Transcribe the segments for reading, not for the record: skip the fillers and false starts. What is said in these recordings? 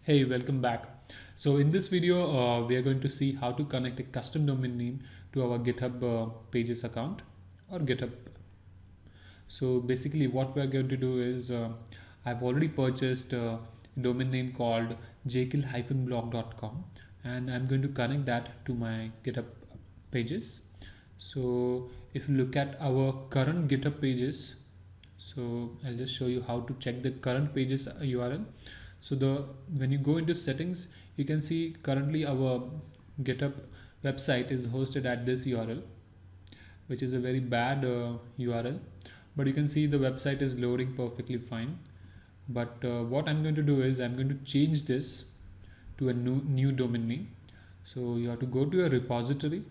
Hey, welcome back. So in this video, we are going to see how to connect a custom domain name to our GitHub pages account or GitHub. So basically what we are going to do is I've already purchased a domain name called jekyll-blog.com and I'm going to connect that to my GitHub pages. So if you look at our current GitHub pages, so I'll just show you how to check the current pages URL. So when you go into settings, you can see currently our GitHub website is hosted at this URL, which is a very bad URL, but you can see the website is loading perfectly fine. But what I'm going to do is I'm going to change this to a new domain name. So you have to go to your repository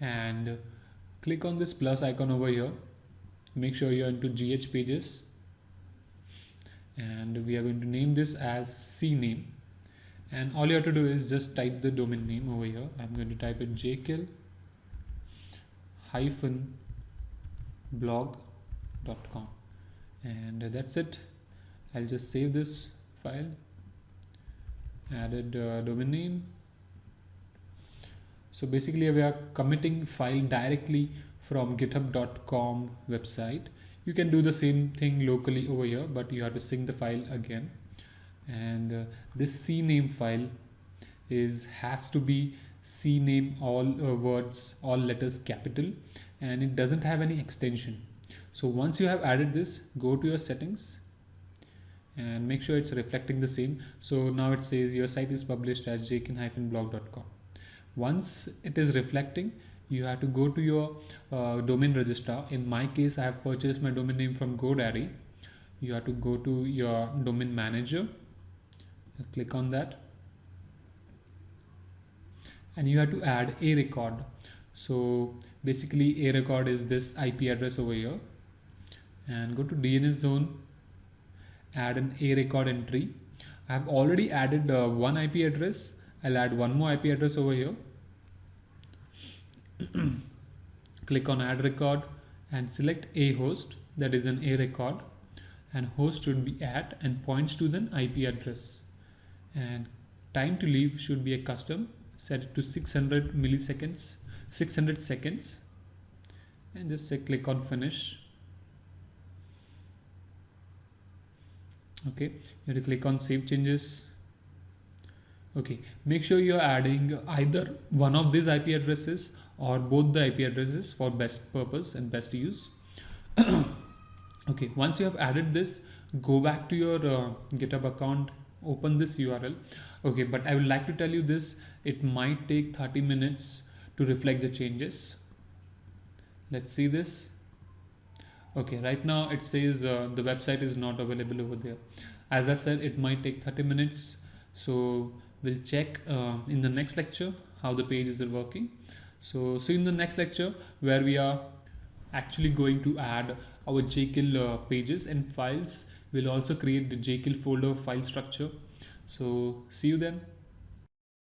and click on this plus icon over here. Make sure you're into GH pages. And we are going to name this as CName, and all you have to do is just type the domain name over here. I'm going to type it jekyll-blog.com, and that's it. I'll just save this file, added domain name. So basically we are committing file directly from github.com website. You can do the same thing locally over here, but you have to sync the file again. And this CName file has to be CName, all words, all letters capital, and it doesn't have any extension. So once you have added this, go to your settings and make sure it's reflecting the same. So now it says your site is published as jekyll-blog.com. Once it is reflecting, you have to go to your domain registrar. In my case, I have purchased my domain name from GoDaddy. You have to go to your domain manager, click on that, and you have to add a record. So basically a record is this IP address over here, and go to DNS zone, add an a record entry. I have already added one IP address. I'll add one more IP address over here. Click on add record and select a host, that is an a record, and host should be at and points to the IP address, and time to leave should be a custom, set it to 600 seconds, and just click on finish. Okay, you have to click on save changes. Okay, make sure you're adding either one of these IP addresses or both the IP addresses for best purpose and best use. Okay, once you have added this, go back to your GitHub account, open this URL. Okay, but I would like to tell you this, it might take 30 minutes to reflect the changes. Let's see this. Okay, right now it says the website is not available over there. As I said, it might take 30 minutes. So we'll check in the next lecture how the pages are working. So see you in the next lecture, where we are actually going to add our Jekyll pages and files. We'll also create the Jekyll folder file structure. So see you then.